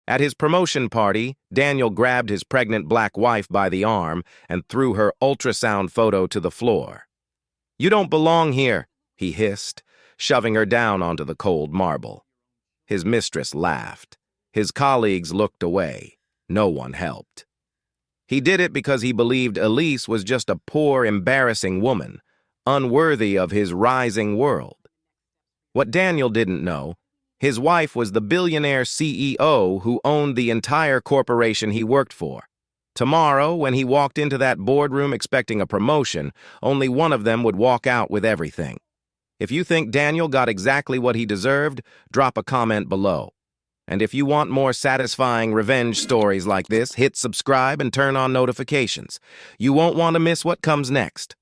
At his promotion party, Daniel grabbed his pregnant black wife by the arm and threw her ultrasound photo to the floor. "You don't belong here," he hissed, shoving her down onto the cold marble. His mistress laughed. His colleagues looked away. No one helped. He did it because he believed Elise was just a poor, embarrassing woman, unworthy of his rising world. What Daniel didn't know, his wife was the billionaire CEO who owned the entire corporation he worked for. Tomorrow, when he walked into that boardroom expecting a promotion, only one of them would walk out with everything. If you think Daniel got exactly what he deserved, drop a comment below. And if you want more satisfying revenge stories like this, hit subscribe and turn on notifications. You won't want to miss what comes next.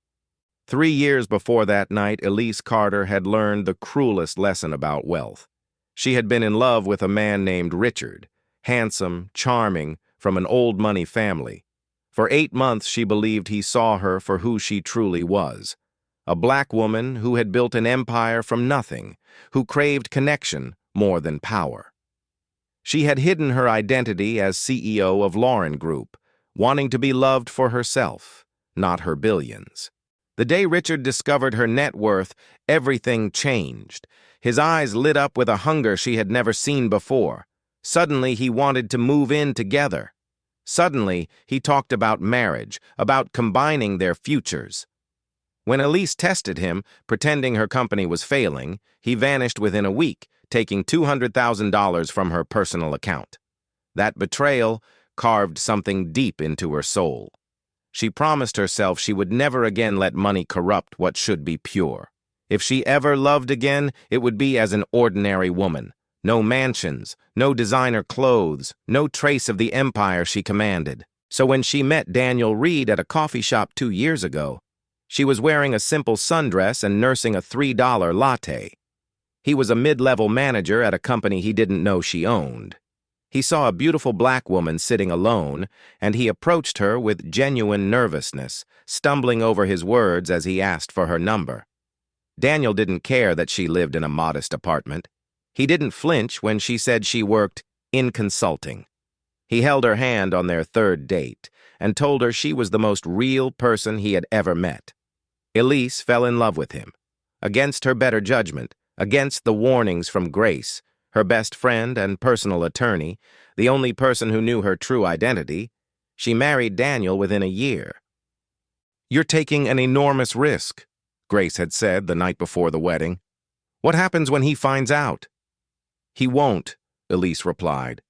3 years before that night, Elise Carter had learned the cruelest lesson about wealth. She had been in love with a man named Richard, handsome, charming, from an old money family. For 8 months she believed he saw her for who she truly was, a black woman who had built an empire from nothing, who craved connection more than power. She had hidden her identity as CEO of Lauren Group, wanting to be loved for herself, not her billions. The day Richard discovered her net worth, everything changed. His eyes lit up with a hunger she had never seen before. Suddenly, he wanted to move in together. Suddenly, he talked about marriage, about combining their futures. When Elise tested him, pretending her company was failing, he vanished within a week, taking $200,000 from her personal account. That betrayal carved something deep into her soul. She promised herself she would never again let money corrupt what should be pure. If she ever loved again, it would be as an ordinary woman. No mansions, no designer clothes, no trace of the empire she commanded. So when she met Daniel Reed at a coffee shop 2 years ago, she was wearing a simple sundress and nursing a $3 latte. He was a mid-level manager at a company he didn't know she owned. He saw a beautiful black woman sitting alone, and he approached her with genuine nervousness, stumbling over his words as he asked for her number. Daniel didn't care that she lived in a modest apartment. He didn't flinch when she said she worked in consulting. He held her hand on their 3rd date and told her she was the most real person he had ever met. Elise fell in love with him. Against her better judgment, against the warnings from Grace, her best friend and personal attorney, the only person who knew her true identity, she married Daniel within a year. "You're taking an enormous risk," Grace had said the night before the wedding. "What happens when he finds out?" "He won't," Elise replied.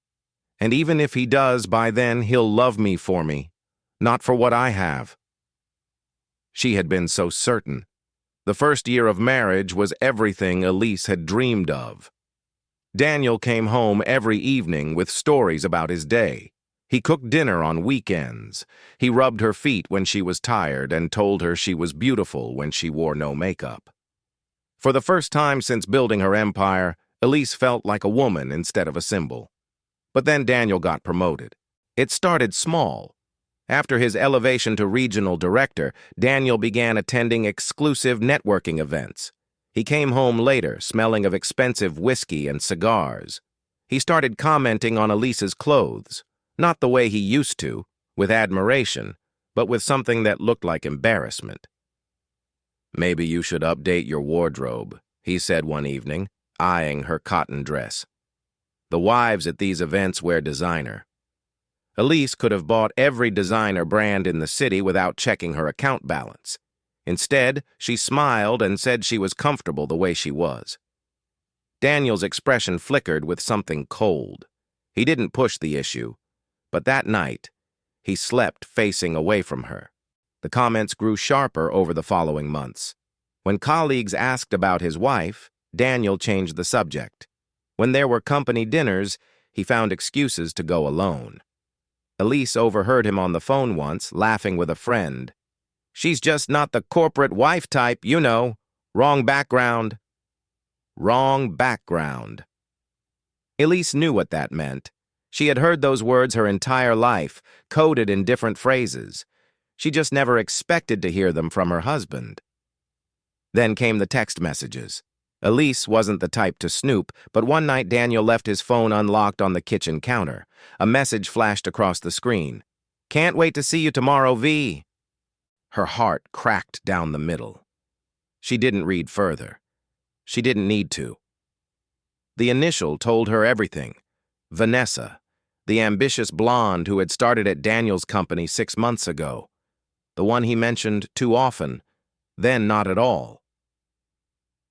"And even if he does, by then he'll love me for me, not for what I have." She had been so certain. The first year of marriage was everything Elise had dreamed of. Daniel came home every evening with stories about his day. He cooked dinner on weekends. He rubbed her feet when she was tired and told her she was beautiful when she wore no makeup. For the first time since building her empire, Elise felt like a woman instead of a symbol. But then Daniel got promoted. It started small. After his elevation to regional director, Daniel began attending exclusive networking events. He came home later, smelling of expensive whiskey and cigars. He started commenting on Elise's clothes, not the way he used to, with admiration, but with something that looked like embarrassment. "Maybe you should update your wardrobe," he said one evening, eyeing her cotton dress. "The wives at these events wear designer." Elise could have bought every designer brand in the city without checking her account balance. Instead, she smiled and said she was comfortable the way she was. Daniel's expression flickered with something cold. He didn't push the issue, but that night, he slept facing away from her. The comments grew sharper over the following months. When colleagues asked about his wife, Daniel changed the subject. When there were company dinners, he found excuses to go alone. Elise overheard him on the phone once, laughing with a friend. "She's just not the corporate wife type, you know. Wrong background." Wrong background. Elise knew what that meant. She had heard those words her entire life, coded in different phrases. She just never expected to hear them from her husband. Then came the text messages. Elise wasn't the type to snoop, but one night Daniel left his phone unlocked on the kitchen counter. A message flashed across the screen. "Can't wait to see you tomorrow, V." Her heart cracked down the middle. She didn't read further. She didn't need to. The initial told her everything. Vanessa, the ambitious blonde who had started at Daniel's company 6 months ago. The one he mentioned too often, then not at all.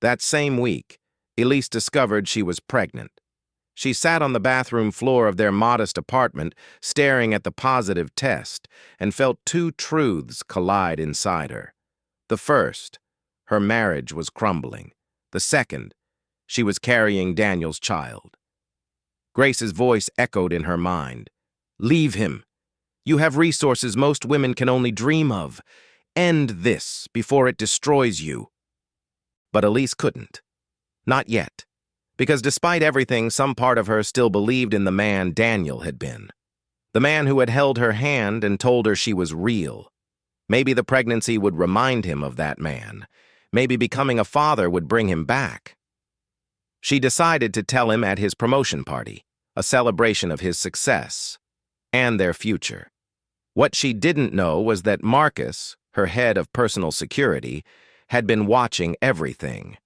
That same week, Elise discovered she was pregnant. She sat on the bathroom floor of their modest apartment, staring at the positive test, and felt two truths collide inside her. The first, her marriage was crumbling. The second, she was carrying Daniel's child. Grace's voice echoed in her mind. "Leave him. You have resources most women can only dream of. End this before it destroys you." But Elise couldn't. Not yet. Because despite everything, some part of her still believed in the man Daniel had been. The man who had held her hand and told her she was real. Maybe the pregnancy would remind him of that man. Maybe becoming a father would bring him back. She decided to tell him at his promotion party, a celebration of his success and their future. What she didn't know was that Marcus, her head of personal security, had been watching everything.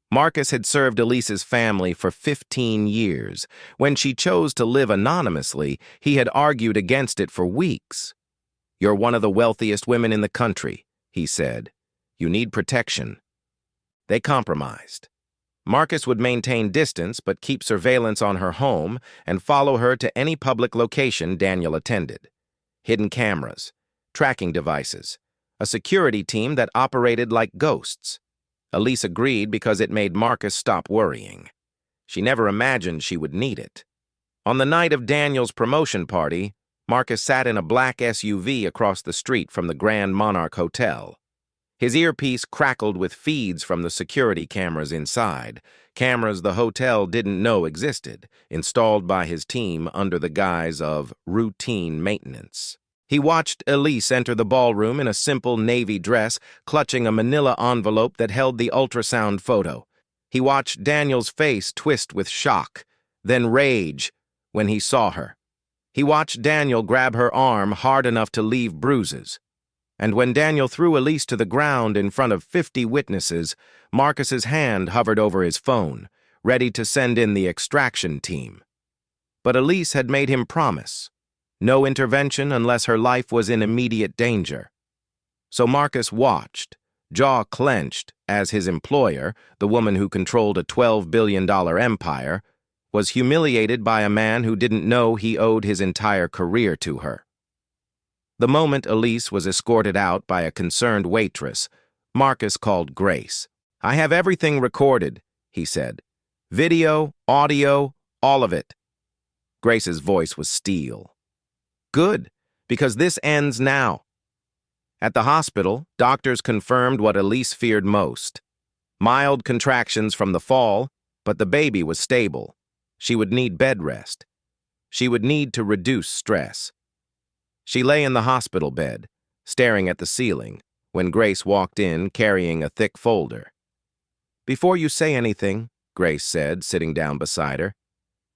Marcus had served Elise's family for 15 years. When she chose to live anonymously, he had argued against it for weeks. "You're one of the wealthiest women in the country," he said. "You need protection." They compromised. Marcus would maintain distance but keep surveillance on her home and follow her to any public location Daniel attended. Hidden cameras, tracking devices, a security team that operated like ghosts. Elise agreed because it made Marcus stop worrying. She never imagined she would need it. On the night of Daniel's promotion party, Marcus sat in a black SUV across the street from the Grand Monarch Hotel. His earpiece crackled with feeds from the security cameras inside, cameras the hotel didn't know existed, installed by his team under the guise of routine maintenance. He watched Elise enter the ballroom in a simple navy dress, clutching a manila envelope that held the ultrasound photo. He watched Daniel's face twist with shock, then rage, when he saw her. He watched Daniel grab her arm hard enough to leave bruises. And when Daniel threw Elise to the ground in front of 50 witnesses, Marcus's hand hovered over his phone, ready to send in the extraction team. But Elise had made him promise. No intervention unless her life was in immediate danger. So Marcus watched, jaw clenched, as his employer, the woman who controlled a $12 billion empire, was humiliated by a man who didn't know he owed his entire career to her. The moment Elise was escorted out by a concerned waitress, Marcus called Grace. "I have everything recorded," he said. "Video, audio, all of it." Grace's voice was steel. "Good, because this ends now." At the hospital, doctors confirmed what Elise feared most. Mild contractions from the fall, but the baby was stable. She would need bed rest. She would need to reduce stress. She lay in the hospital bed, staring at the ceiling, when Grace walked in carrying a thick folder. "Before you say anything," Grace said, sitting down beside her,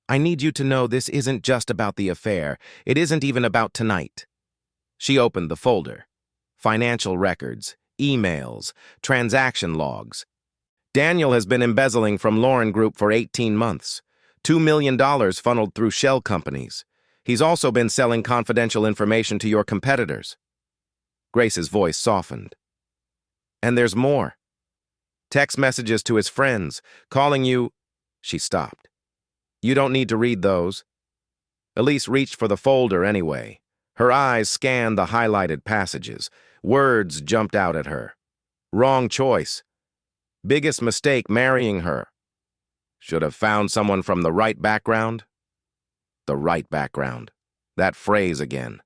"I need you to know this isn't just about the affair. It isn't even about tonight." She opened the folder. Financial records, emails, transaction logs. Daniel has been embezzling from Lauren Group for 18 months. $2 million funneled through shell companies. He's also been selling confidential information to your competitors. Grace's voice softened. "And there's more. Text messages to his friends, calling you—" She stopped. "You don't need to read those." Elise reached for the folder anyway. Her eyes scanned the highlighted passages. Words jumped out at her. "Wrong choice. Biggest mistake marrying her. Should have found someone from the right background." The right background. That phrase again.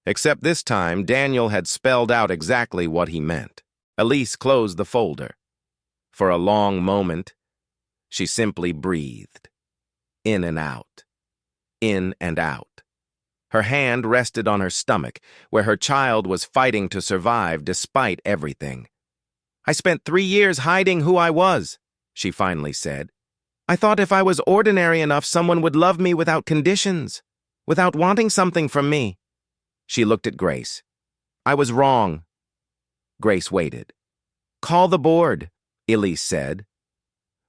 Except this time, Daniel had spelled out exactly what he meant. Elise closed the folder. For a long moment, she simply breathed. In and out. In and out. Her hand rested on her stomach, where her child was fighting to survive despite everything. "I spent 3 years hiding who I was," she finally said. I thought if I was ordinary enough, someone would love me without conditions, without wanting something from me. She looked at Grace. I was wrong. Grace waited. Call the board, Elise said.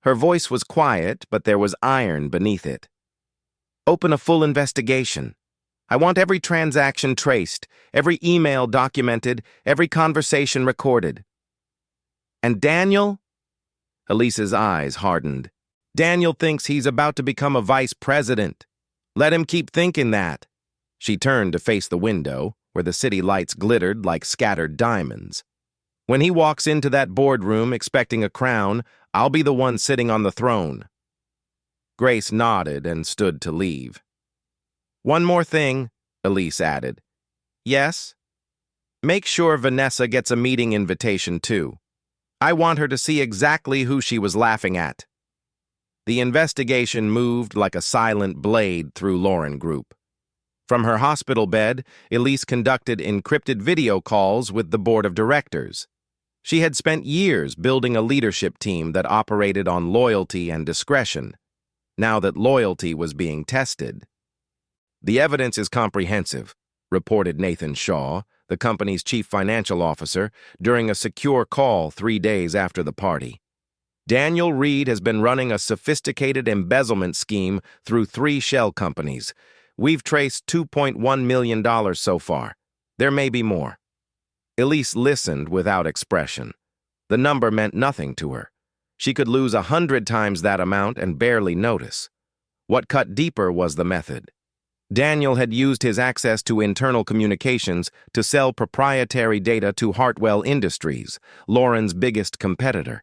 Her voice was quiet, but there was iron beneath it. Open a full investigation. I want every transaction traced, every email documented, every conversation recorded. And Daniel? Elise's eyes hardened. Daniel thinks he's about to become a vice president. Let him keep thinking that. She turned to face the window, where the city lights glittered like scattered diamonds. When he walks into that boardroom expecting a crown, I'll be the one sitting on the throne. Grace nodded and stood to leave. One more thing, Elise added. Yes? Make sure Vanessa gets a meeting invitation, too. I want her to see exactly who she was laughing at. The investigation moved like a silent blade through Lauren Group. From her hospital bed, Elise conducted encrypted video calls with the board of directors. She had spent years building a leadership team that operated on loyalty and discretion, now that loyalty was being tested. The evidence is comprehensive, reported Nathan Shaw, the company's chief financial officer, during a secure call 3 days after the party. Daniel Reed has been running a sophisticated embezzlement scheme through 3 shell companies. We've traced $2.1 million so far. There may be more. Elise listened without expression. The number meant nothing to her. She could lose 100 times that amount and barely notice. What cut deeper was the method. Daniel had used his access to internal communications to sell proprietary data to Hartwell Industries, Lauren's biggest competitor.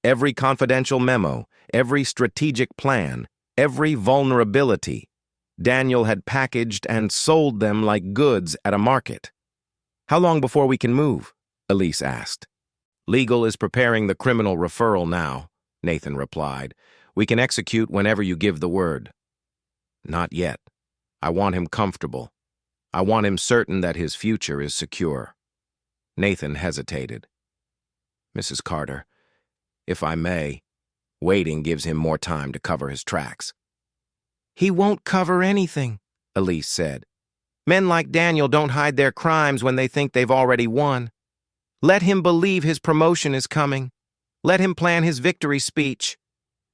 Every confidential memo, every strategic plan, every vulnerability, Daniel had packaged and sold them like goods at a market. How long before we can move? Elise asked. Legal is preparing the criminal referral now, Nathan replied. We can execute whenever you give the word. Not yet. I want him comfortable. I want him certain that his future is secure. Nathan hesitated. Mrs. Carter, if I may, waiting gives him more time to cover his tracks. He won't cover anything, Elise said. Men like Daniel don't hide their crimes when they think they've already won. Let him believe his promotion is coming. Let him plan his victory speech.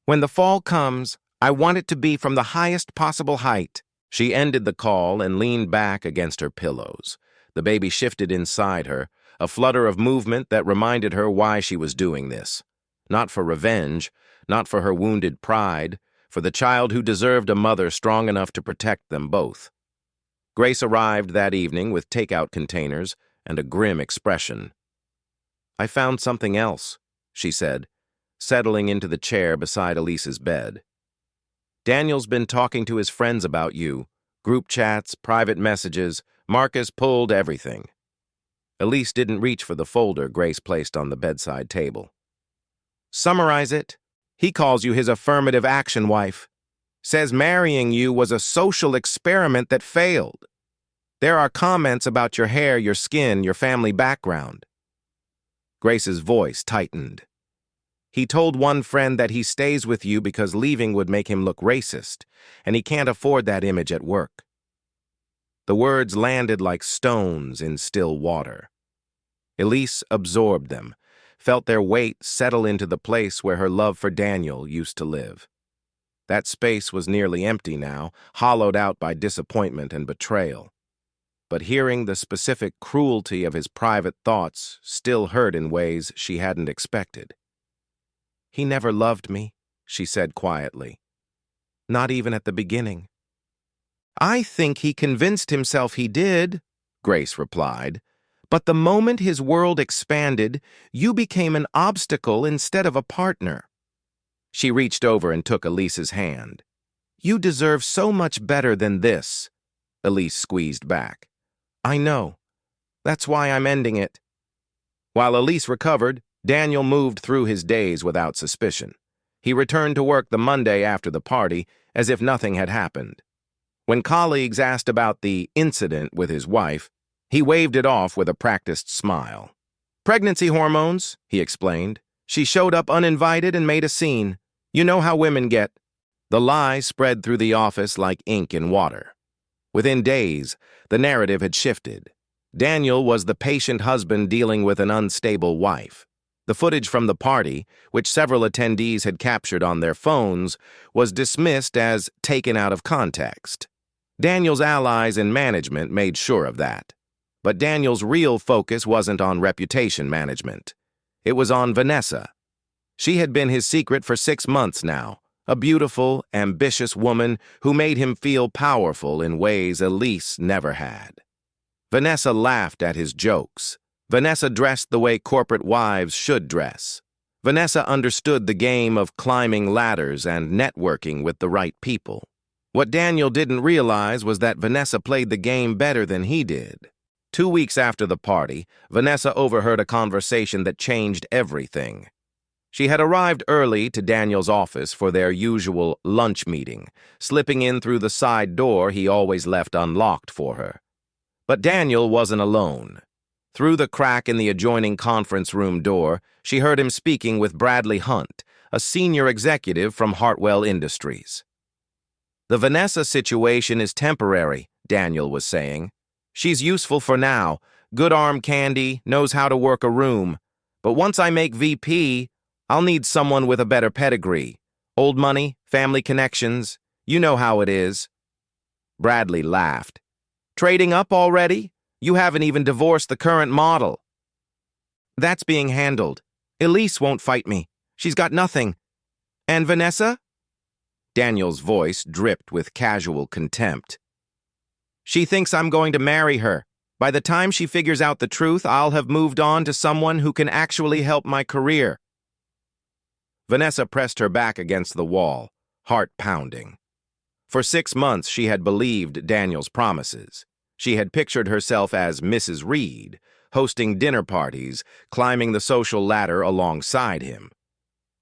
When the fall comes, I want it to be from the highest possible height. She ended the call and leaned back against her pillows. The baby shifted inside her, a flutter of movement that reminded her why she was doing this. Not for revenge, not for her wounded pride, for the child who deserved a mother strong enough to protect them both. Grace arrived that evening with takeout containers and a grim expression. I found something else, she said, settling into the chair beside Elise's bed. Daniel's been talking to his friends about you. Group chats, private messages. Marcus pulled everything. Elise didn't reach for the folder Grace placed on the bedside table. Summarize it. He calls you his affirmative action wife. Says marrying you was a social experiment that failed. There are comments about your hair, your skin, your family background. Grace's voice tightened. He told one friend that he stays with you because leaving would make him look racist, and he can't afford that image at work. The words landed like stones in still water. Elise absorbed them, felt their weight settle into the place where her love for Daniel used to live. That space was nearly empty now, hollowed out by disappointment and betrayal. But hearing the specific cruelty of his private thoughts still hurt in ways she hadn't expected. He never loved me, she said quietly. Not even at the beginning. I think he convinced himself he did, Grace replied. But the moment his world expanded, you became an obstacle instead of a partner. She reached over and took Elise's hand. You deserve so much better than this, Elise squeezed back. I know. That's why I'm ending it. While Elise recovered, Daniel moved through his days without suspicion. He returned to work the Monday after the party, as if nothing had happened. When colleagues asked about the incident with his wife, he waved it off with a practiced smile. Pregnancy hormones, he explained. She showed up uninvited and made a scene. You know how women get. The lie spread through the office like ink in water. Within days, the narrative had shifted. Daniel was the patient husband dealing with an unstable wife. The footage from the party, which several attendees had captured on their phones, was dismissed as taken out of context. Daniel's allies in management made sure of that. But Daniel's real focus wasn't on reputation management. It was on Vanessa. She had been his secret for 6 months now, a beautiful, ambitious woman who made him feel powerful in ways Elise never had. Vanessa laughed at his jokes. Vanessa dressed the way corporate wives should dress. Vanessa understood the game of climbing ladders and networking with the right people. What Daniel didn't realize was that Vanessa played the game better than he did. 2 weeks after the party, Vanessa overheard a conversation that changed everything. She had arrived early to Daniel's office for their usual lunch meeting, slipping in through the side door he always left unlocked for her. But Daniel wasn't alone. Through the crack in the adjoining conference room door, she heard him speaking with Bradley Hunt, a senior executive from Hartwell Industries. "The Vanessa situation is temporary," Daniel was saying. "She's useful for now, good arm candy, knows how to work a room. But once I make VP, I'll need someone with a better pedigree. Old money, family connections, you know how it is." Bradley laughed. "Trading up already? You haven't even divorced the current model." "That's being handled. Elise won't fight me. She's got nothing." "And Vanessa?" Daniel's voice dripped with casual contempt. "She thinks I'm going to marry her. By the time she figures out the truth, I'll have moved on to someone who can actually help my career." Vanessa pressed her back against the wall, heart pounding. For 6 months, she had believed Daniel's promises. She had pictured herself as Mrs. Reed, hosting dinner parties, climbing the social ladder alongside him.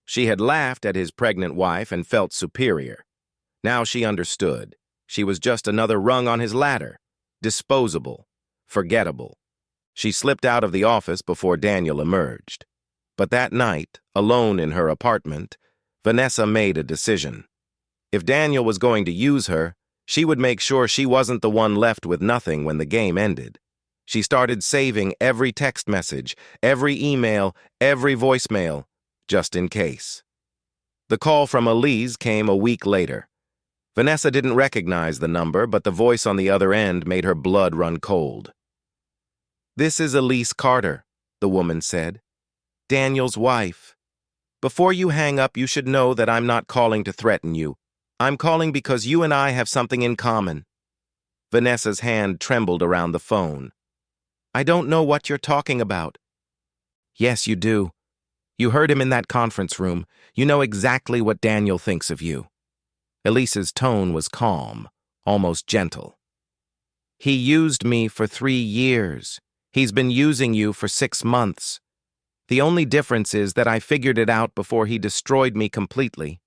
She had laughed at his pregnant wife and felt superior. Now she understood. She was just another rung on his ladder, disposable, forgettable. She slipped out of the office before Daniel emerged. But that night, alone in her apartment, Vanessa made a decision. If Daniel was going to use her, she would make sure she wasn't the one left with nothing when the game ended. She started saving every text message, every email, every voicemail, just in case. The call from Elise came a week later. Vanessa didn't recognize the number, but the voice on the other end made her blood run cold. "This is Elise Carter," the woman said. "Daniel's wife. Before you hang up, you should know that I'm not calling to threaten you. I'm calling because you and I have something in common." Vanessa's hand trembled around the phone. "I don't know what you're talking about." "Yes, you do. You heard him in that conference room. You know exactly what Daniel thinks of you." Elise's tone was calm, almost gentle. "He used me for 3 years. He's been using you for 6 months. The only difference is that I figured it out before he destroyed me completely.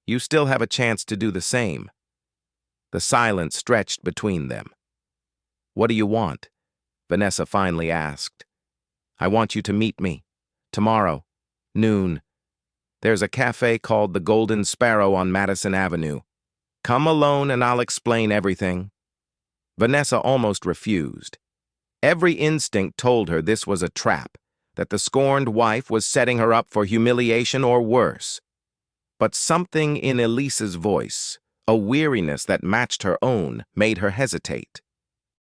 You still have a chance to do the same." The silence stretched between them. "What do you want?" Vanessa finally asked. "I want you to meet me. Tomorrow, noon. There's a cafe called the Golden Sparrow on Madison Avenue. Come alone and I'll explain everything." Vanessa almost refused. Every instinct told her this was a trap, that the scorned wife was setting her up for humiliation or worse. But something in Elise's voice, a weariness that matched her own, made her hesitate.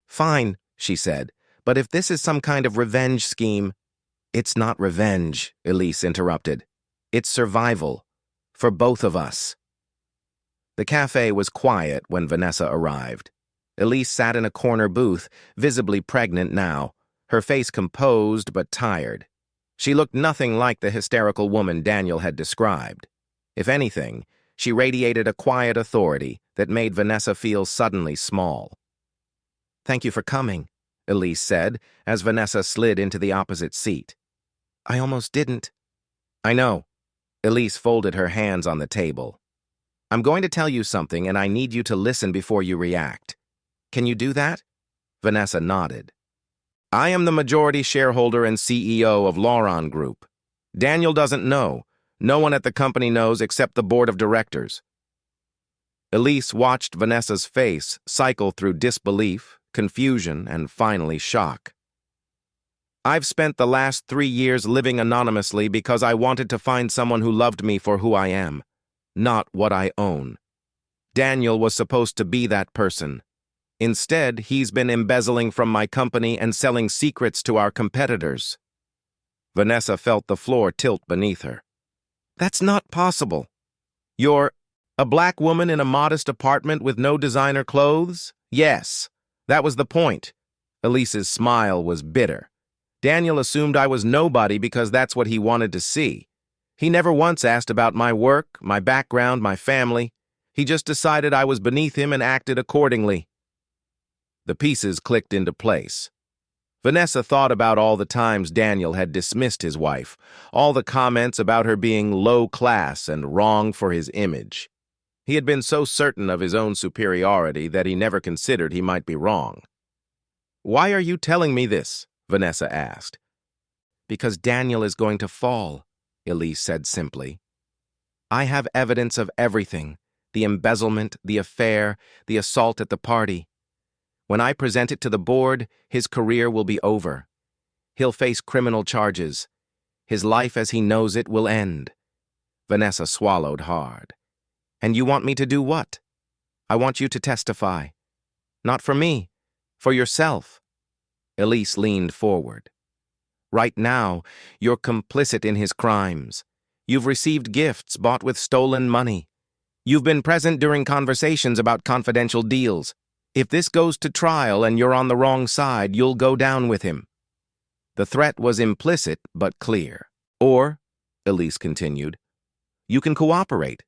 "Fine," she said, "but if this is some kind of revenge scheme—" "It's not revenge," Elise interrupted. "It's survival. For both of us." The cafe was quiet when Vanessa arrived. Elise sat in a corner booth, visibly pregnant now, her face composed but tired. She looked nothing like the hysterical woman Daniel had described. If anything, she radiated a quiet authority that made Vanessa feel suddenly small. "Thank you for coming," Elise said, as Vanessa slid into the opposite seat. "I almost didn't." "I know." Elise folded her hands on the table. "I'm going to tell you something, and I need you to listen before you react. Can you do that?" Vanessa nodded. "I am the majority shareholder and CEO of Lauron Group. Daniel doesn't know. No one at the company knows except the board of directors. Elise watched Vanessa's face cycle through disbelief, confusion, and finally shock. I've spent the last 3 years living anonymously because I wanted to find someone who loved me for who I am, not what I own. Daniel was supposed to be that person. Instead, he's been embezzling from my company and selling secrets to our competitors. Vanessa felt the floor tilt beneath her. That's not possible. You're a black woman in a modest apartment with no designer clothes? Yes, that was the point. Elise's smile was bitter. Daniel assumed I was nobody because that's what he wanted to see. He never once asked about my work, my background, my family. He just decided I was beneath him and acted accordingly. The pieces clicked into place. Vanessa thought about all the times Daniel had dismissed his wife, all the comments about her being low class and wrong for his image. He had been so certain of his own superiority that he never considered he might be wrong. "Why are you telling me this?" Vanessa asked. "Because Daniel is going to fall," Elise said simply. "I have evidence of everything, the embezzlement, the affair, the assault at the party. When I present it to the board, his career will be over. He'll face criminal charges. His life as he knows it will end." Vanessa swallowed hard. "And you want me to do what?" "I want you to testify. Not for me, for yourself." Elise leaned forward. "Right now, you're complicit in his crimes. You've received gifts bought with stolen money. You've been present during conversations about confidential deals. If this goes to trial and you're on the wrong side, you'll go down with him." The threat was implicit but clear. "Or," Elise continued, "you can cooperate.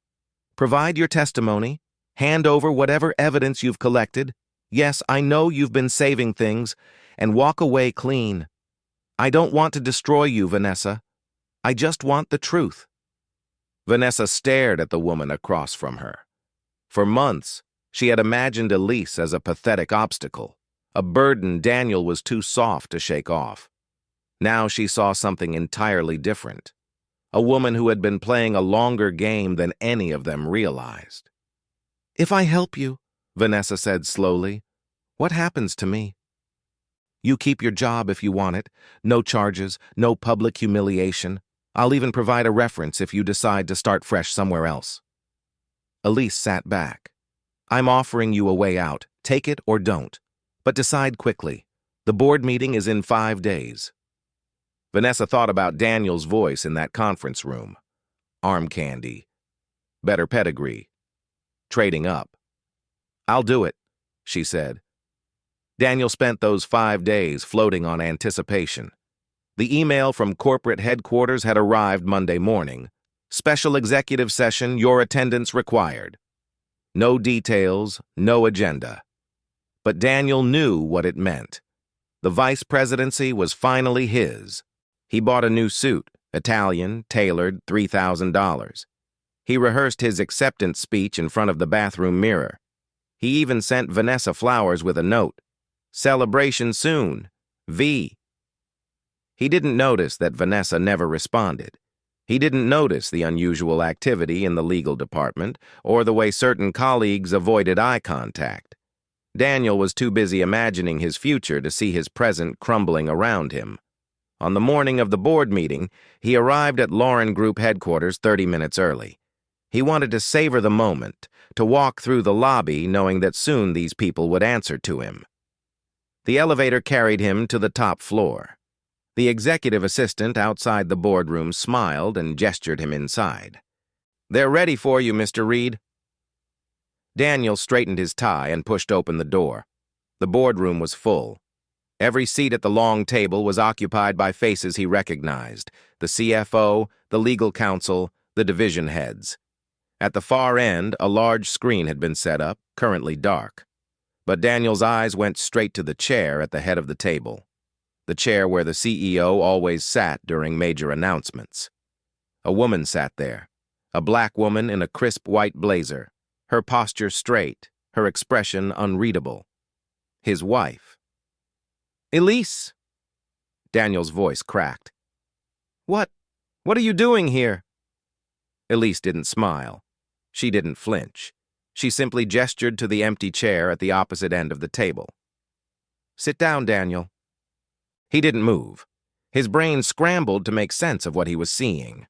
Provide your testimony. Hand over whatever evidence you've collected. Yes, I know you've been saving things, and walk away clean. I don't want to destroy you, Vanessa. I just want the truth." Vanessa stared at the woman across from her. For months, she had imagined Elise as a pathetic obstacle, a burden Daniel was too soft to shake off. Now she saw something entirely different, a woman who had been playing a longer game than any of them realized. "If I help you," Vanessa said slowly, "what happens to me?" "You keep your job if you want it. No charges, no public humiliation. I'll even provide a reference if you decide to start fresh somewhere else." Elise sat back. "I'm offering you a way out. Take it or don't. But decide quickly. The board meeting is in 5 days. Vanessa thought about Daniel's voice in that conference room. Arm candy. Better pedigree. Trading up. "I'll do it," she said. Daniel spent those 5 days floating on anticipation. The email from corporate headquarters had arrived Monday morning. "Special executive session, your attendance required." No details, no agenda. But Daniel knew what it meant. The vice presidency was finally his. He bought a new suit, Italian, tailored, $3,000. He rehearsed his acceptance speech in front of the bathroom mirror. He even sent Vanessa flowers with a note. "Celebration soon. V." He didn't notice that Vanessa never responded. He didn't notice the unusual activity in the legal department or the way certain colleagues avoided eye contact. Daniel was too busy imagining his future to see his present crumbling around him. On the morning of the board meeting, he arrived at Lauren Group headquarters 30 minutes early. He wanted to savor the moment, to walk through the lobby knowing that soon these people would answer to him. The elevator carried him to the top floor. The executive assistant outside the boardroom smiled and gestured him inside. "They're ready for you, Mr. Reed." Daniel straightened his tie and pushed open the door. The boardroom was full. Every seat at the long table was occupied by faces he recognized: the CFO, the legal counsel, the division heads. At the far end, a large screen had been set up, currently dark. But Daniel's eyes went straight to the chair at the head of the table. The chair where the CEO always sat during major announcements. A woman sat there, a black woman in a crisp white blazer, her posture straight, her expression unreadable. His wife. "Elise!" Daniel's voice cracked. What What are you doing here? Elise didn't smile. She didn't flinch. She simply gestured to the empty chair at the opposite end of the table. Sit down, Daniel. He didn't move. His brain scrambled to make sense of what he was seeing.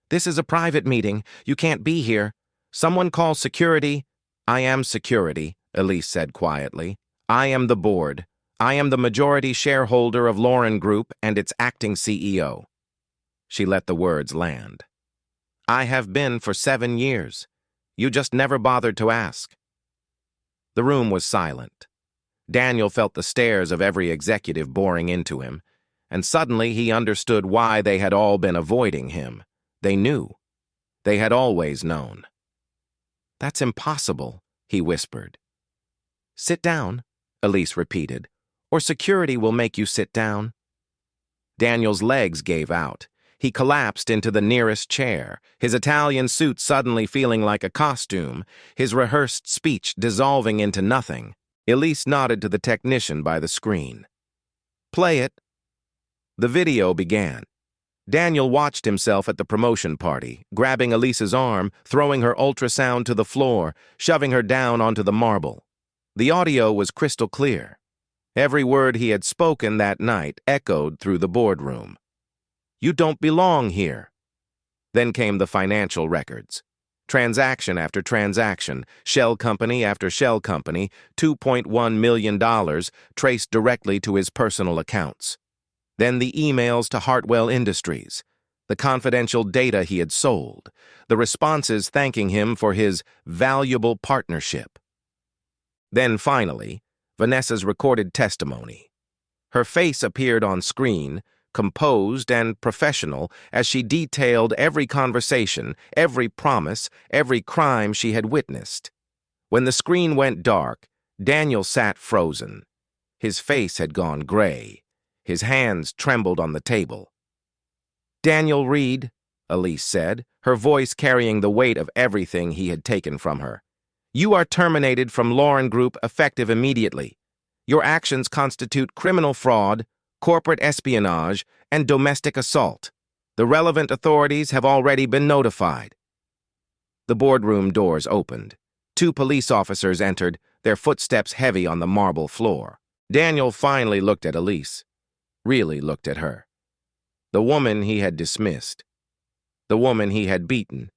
This is a private meeting. You can't be here. Someone call security. I am security, Elise said quietly. I am the board. I am the majority shareholder of Lauren Group and its acting CEO. She let the words land. I have been for 7 years. You just never bothered to ask. The room was silent. Daniel felt the stares of every executive boring into him, and suddenly he understood why they had all been avoiding him. They knew. They had always known. That's impossible, he whispered. Sit down, Elise repeated, or security will make you sit down. Daniel's legs gave out. He collapsed into the nearest chair, his Italian suit suddenly feeling like a costume, his rehearsed speech dissolving into nothing. Elise nodded to the technician by the screen. Play it. The video began. Daniel watched himself at the promotion party, grabbing Elise's arm, throwing her ultrasound to the floor, shoving her down onto the marble. The audio was crystal clear. Every word he had spoken that night echoed through the boardroom. You don't belong here. Then came the financial records. Transaction after transaction, shell company after shell company, $2.1 million traced directly to his personal accounts. Then the emails to Hartwell Industries, the confidential data he had sold, the responses thanking him for his valuable partnership. Then finally, Vanessa's recorded testimony. Her face appeared on screen, composed and professional, as she detailed every conversation, every promise, every crime she had witnessed. When the screen went dark, Daniel sat frozen. His face had gone gray. His hands trembled on the table. Daniel Reed, Elise said, her voice carrying the weight of everything he had taken from her. You are terminated from Lauren Group effective immediately. Your actions constitute criminal fraud, corporate espionage, and domestic assault. The relevant authorities have already been notified. The boardroom doors opened. 2 police officers entered, their footsteps heavy on the marble floor. Daniel finally looked at Elise. Really looked at her. The woman he had dismissed. The woman he had beaten.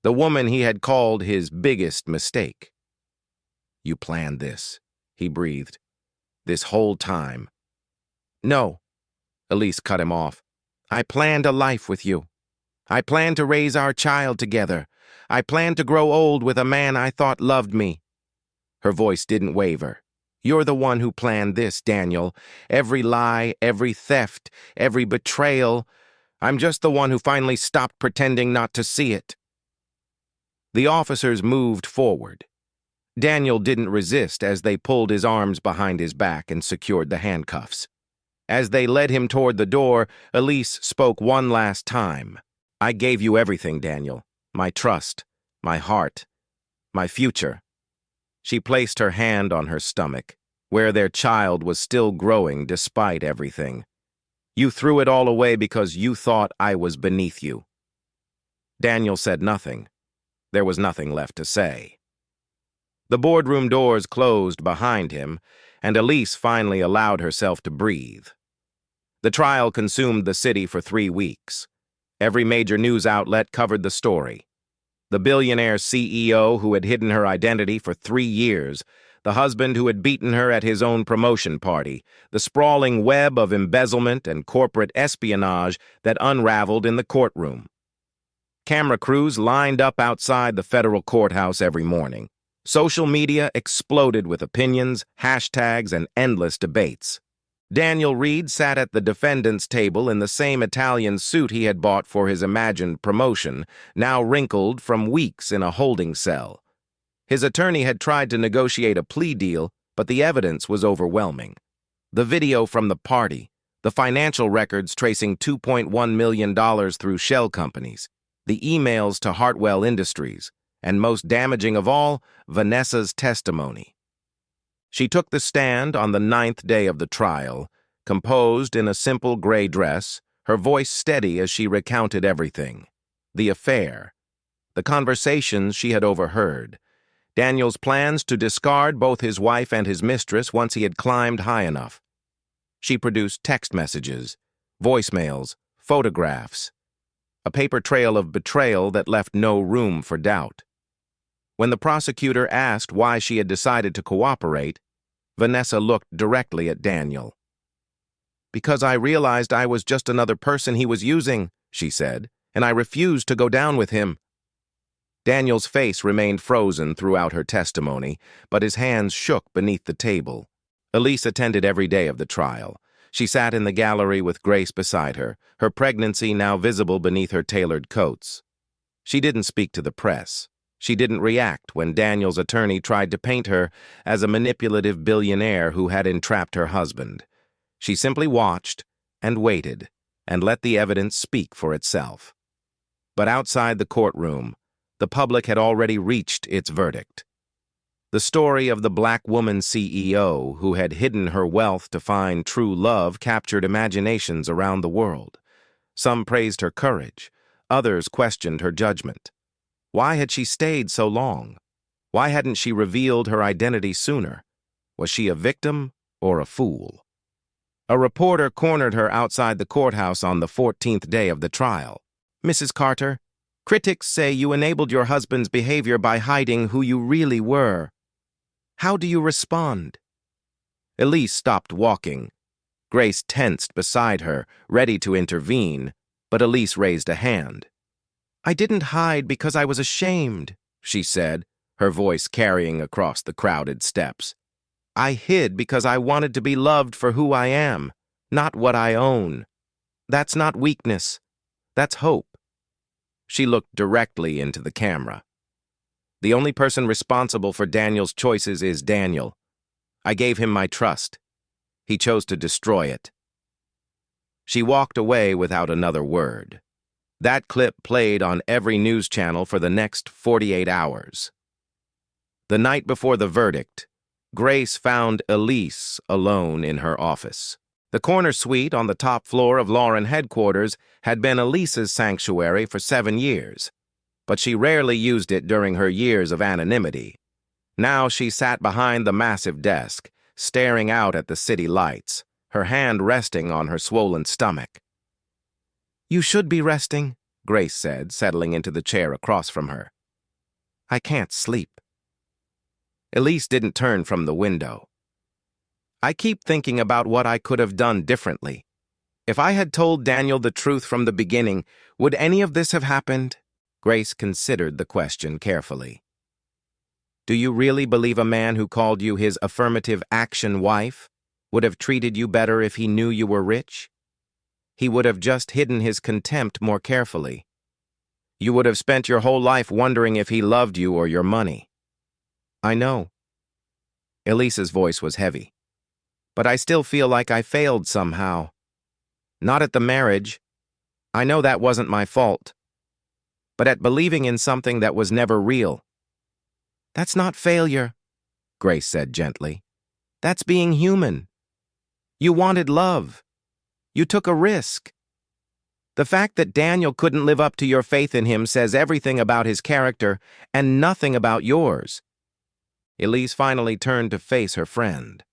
The woman he had called his biggest mistake. You planned this, he breathed. This whole time. No, Elise cut him off. I planned a life with you. I planned to raise our child together. I planned to grow old with a man I thought loved me. Her voice didn't waver. You're the one who planned this, Daniel. Every lie, every theft, every betrayal. I'm just the one who finally stopped pretending not to see it. The officers moved forward. Daniel didn't resist as they pulled his arms behind his back and secured the handcuffs. As they led him toward the door, Elise spoke one last time. I gave you everything, Daniel. My trust, my heart, my future. She placed her hand on her stomach, where their child was still growing despite everything. You threw it all away because you thought I was beneath you. Daniel said nothing. There was nothing left to say. The boardroom doors closed behind him, and Elise finally allowed herself to breathe. The trial consumed the city for 3 weeks. Every major news outlet covered the story. The billionaire CEO who had hidden her identity for 3 years, the husband who had beaten her at his own promotion party, the sprawling web of embezzlement and corporate espionage that unraveled in the courtroom. Camera crews lined up outside the federal courthouse every morning. Social media exploded with opinions, hashtags, and endless debates. Daniel Reed sat at the defendant's table in the same Italian suit he had bought for his imagined promotion, now wrinkled from weeks in a holding cell. His attorney had tried to negotiate a plea deal, but the evidence was overwhelming. The video from the party, the financial records tracing $2.1 million through shell companies, the emails to Hartwell Industries, and most damaging of all, Vanessa's testimony. She took the stand on the 9th day of the trial, composed in a simple gray dress, her voice steady as she recounted everything. The affair, the conversations she had overheard, Daniel's plans to discard both his wife and his mistress once he had climbed high enough. She produced text messages, voicemails, photographs, a paper trail of betrayal that left no room for doubt. When the prosecutor asked why she had decided to cooperate, Vanessa looked directly at Daniel. "Because I realized I was just another person he was using," she said, "and I refused to go down with him." Daniel's face remained frozen throughout her testimony, but his hands shook beneath the table. Elise attended every day of the trial. She sat in the gallery with Grace beside her, her pregnancy now visible beneath her tailored coats. She didn't speak to the press. She didn't react when Daniel's attorney tried to paint her as a manipulative billionaire who had entrapped her husband. She simply watched and waited and let the evidence speak for itself. But outside the courtroom, the public had already reached its verdict. The story of the black woman CEO who had hidden her wealth to find true love captured imaginations around the world. Some praised her courage. Others questioned her judgment. Why had she stayed so long? Why hadn't she revealed her identity sooner? Was she a victim or a fool? A reporter cornered her outside the courthouse on the 14th day of the trial. "Mrs. Carter, critics say you enabled your husband's behavior by hiding who you really were. How do you respond?" Elise stopped walking. Grace tensed beside her, ready to intervene, but Elise raised a hand. "I didn't hide because I was ashamed," she said, her voice carrying across the crowded steps. "I hid because I wanted to be loved for who I am, not what I own. That's not weakness. That's hope." She looked directly into the camera. "The only person responsible for Daniel's choices is Daniel. I gave him my trust. He chose to destroy it." She walked away without another word. That clip played on every news channel for the next 48 hours. The night before the verdict, Grace found Elise alone in her office. The corner suite on the top floor of Lauren headquarters had been Elise's sanctuary for 7 years, but she rarely used it during her years of anonymity. Now she sat behind the massive desk, staring out at the city lights, her hand resting on her swollen stomach. "You should be resting," Grace said, settling into the chair across from her. "I can't sleep." Elise didn't turn from the window. "I keep thinking about what I could have done differently. If I had told Daniel the truth from the beginning, would any of this have happened?" Grace considered the question carefully. "Do you really believe a man who called you his affirmative action wife would have treated you better if he knew you were rich? He would have just hidden his contempt more carefully. You would have spent your whole life wondering if he loved you or your money." "I know." Elise's voice was heavy. "But I still feel like I failed somehow. Not at the marriage. I know that wasn't my fault. But at believing in something that was never real." "That's not failure," Grace said gently. "That's being human. You wanted love. You took a risk. The fact that Daniel couldn't live up to your faith in him says everything about his character and nothing about yours." Elise finally turned to face her friend.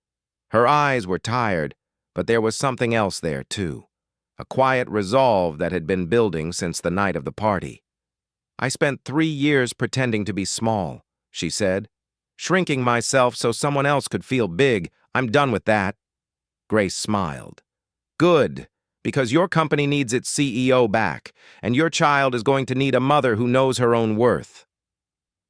Her eyes were tired, but there was something else there, too. A quiet resolve that had been building since the night of the party. "I spent 3 years pretending to be small," she said. "Shrinking myself so someone else could feel big. I'm done with that." Grace smiled. "Good, because your company needs its CEO back, and your child is going to need a mother who knows her own worth."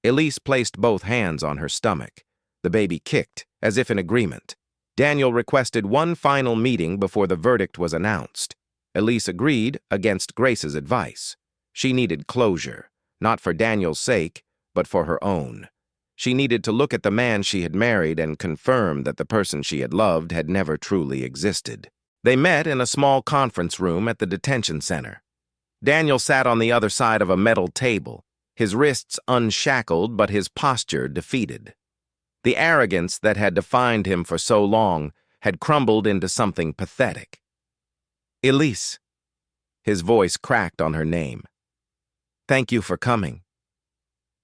Elise placed both hands on her stomach. The baby kicked, as if in agreement. Daniel requested one final meeting before the verdict was announced. Elise agreed against Grace's advice. She needed closure, not for Daniel's sake, but for her own. She needed to look at the man she had married and confirm that the person she had loved had never truly existed. They met in a small conference room at the detention center. Daniel sat on the other side of a metal table, his wrists unshackled but his posture defeated. The arrogance that had defined him for so long had crumbled into something pathetic. "Elise," His voice cracked on her name. "Thank you for coming."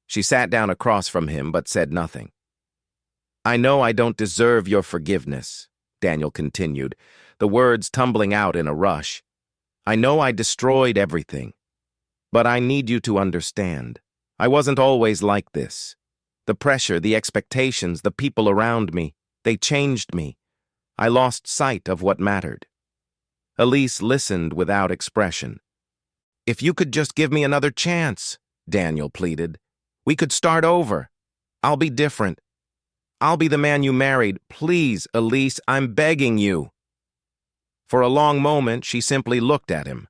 She sat down across from him but said nothing. "I know I don't deserve your forgiveness," Daniel continued, the words tumbling out in a rush. "I know I destroyed everything. But I need you to understand. I wasn't always like this. The pressure, the expectations, the people around me, they changed me. I lost sight of what mattered." Elise listened without expression. "If you could just give me another chance," Daniel pleaded. "We could start over. I'll be different. I'll be the man you married. Please, Elise, I'm begging you." For a long moment, she simply looked at him.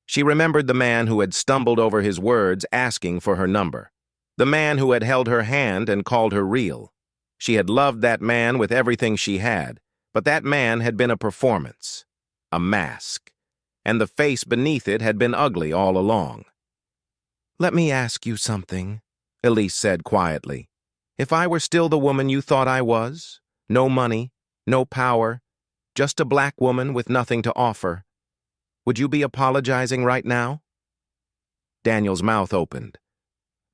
She remembered the man who had stumbled over his words asking for her number. The man who had held her hand and called her real. She had loved that man with everything she had, but that man had been a performance, a mask, and the face beneath it had been ugly all along. "Let me ask you something," Elise said quietly. "If I were still the woman you thought I was, no money, no power, just a black woman with nothing to offer, would you be apologizing right now?" Daniel's mouth opened,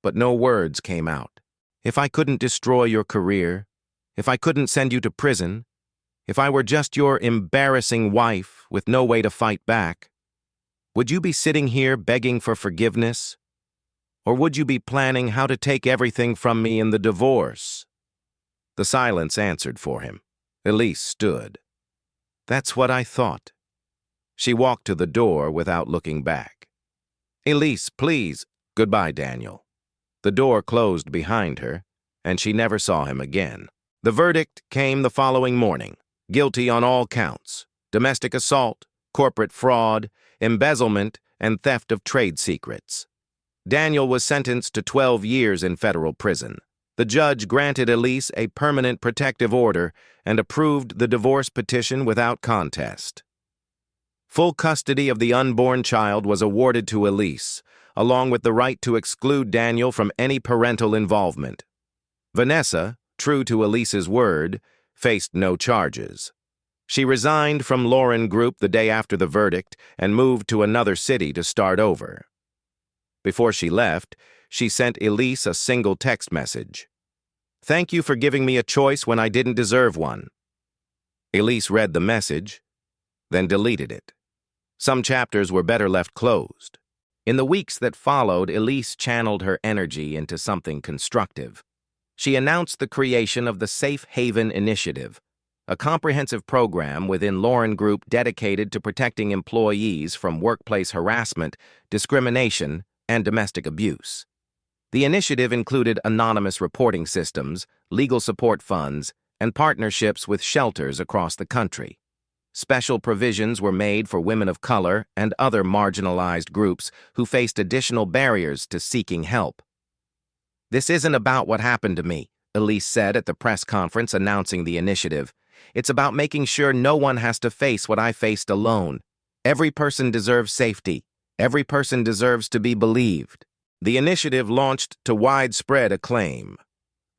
but no words came out. "If I couldn't destroy your career, if I couldn't send you to prison, if I were just your embarrassing wife with no way to fight back, would you be sitting here begging for forgiveness? Or would you be planning how to take everything from me in the divorce?" The silence answered for him. Elise stood. "That's what I thought." She walked to the door without looking back. "Elise, please." "Goodbye, Daniel." The door closed behind her, and she never saw him again. The verdict came the following morning. Guilty on all counts: domestic assault, corporate fraud, embezzlement, and theft of trade secrets. Daniel was sentenced to 12 years in federal prison. The judge granted Elise a permanent protective order and approved the divorce petition without contest. Full custody of the unborn child was awarded to Elise, along with the right to exclude Daniel from any parental involvement. Vanessa, true to Elise's word, faced no charges. She resigned from Lauren Group the day after the verdict and moved to another city to start over. Before she left, she sent Elise a single text message. "Thank you for giving me a choice when I didn't deserve one." Elise read the message, then deleted it. Some chapters were better left closed. In the weeks that followed, Elise channeled her energy into something constructive. She announced the creation of the Safe Haven Initiative, a comprehensive program within Lauren Group dedicated to protecting employees from workplace harassment, discrimination, and domestic abuse. The initiative included anonymous reporting systems, legal support funds, and partnerships with shelters across the country. Special provisions were made for women of color and other marginalized groups who faced additional barriers to seeking help. "This isn't about what happened to me," Elise said at the press conference announcing the initiative. "It's about making sure no one has to face what I faced alone. Every person deserves safety. Every person deserves to be believed." The initiative launched to widespread acclaim.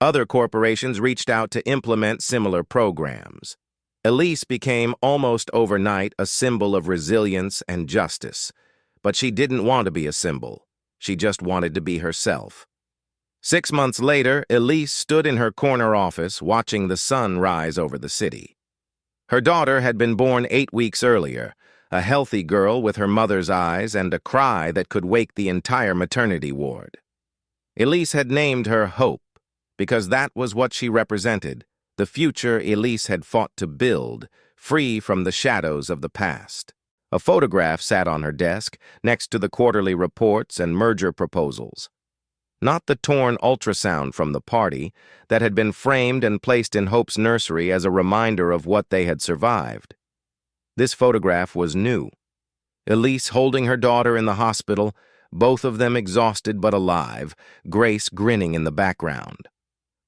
Other corporations reached out to implement similar programs. Elise became almost overnight a symbol of resilience and justice. But she didn't want to be a symbol. She just wanted to be herself. 6 months later, Elise stood in her corner office watching the sun rise over the city. Her daughter had been born 8 weeks earlier, a healthy girl with her mother's eyes and a cry that could wake the entire maternity ward. Elise had named her Hope, because that was what she represented, the future Elise had fought to build, free from the shadows of the past. A photograph sat on her desk, next to the quarterly reports and merger proposals. Not the torn ultrasound from the party that had been framed and placed in Hope's nursery as a reminder of what they had survived. This photograph was new. Elise holding her daughter in the hospital, both of them exhausted but alive, Grace grinning in the background.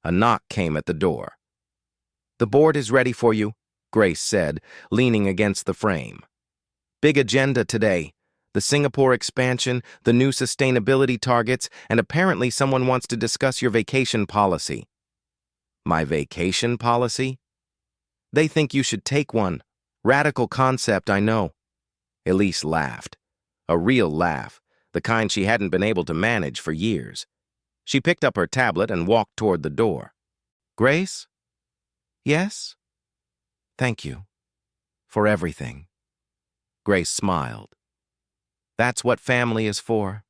A knock came at the door. "The board is ready for you," Grace said, leaning against the frame. "Big agenda today. The Singapore expansion, the new sustainability targets, and apparently someone wants to discuss your vacation policy." "My vacation policy?" "They think you should take one. Radical concept, I know." Elise laughed. A real laugh, the kind she hadn't been able to manage for years. She picked up her tablet and walked toward the door. Grace? Yes? Thank you. For everything. Grace smiled. That's what family is for.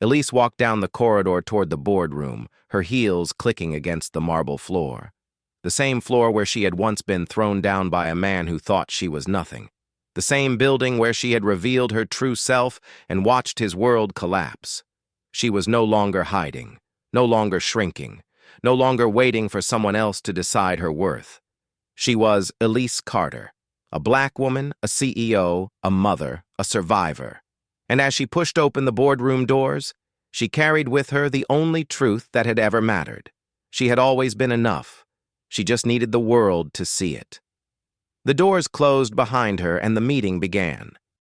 Elise walked down the corridor toward the boardroom, her heels clicking against the marble floor. The same floor where she had once been thrown down by a man who thought she was nothing. The same building where she had revealed her true self and watched his world collapse. She was no longer hiding, no longer shrinking, no longer waiting for someone else to decide her worth. She was Elise Carter, a black woman, a CEO, a mother, a survivor. And as she pushed open the boardroom doors, she carried with her the only truth that had ever mattered. She had always been enough. She just needed the world to see it. The doors closed behind her and the meeting began.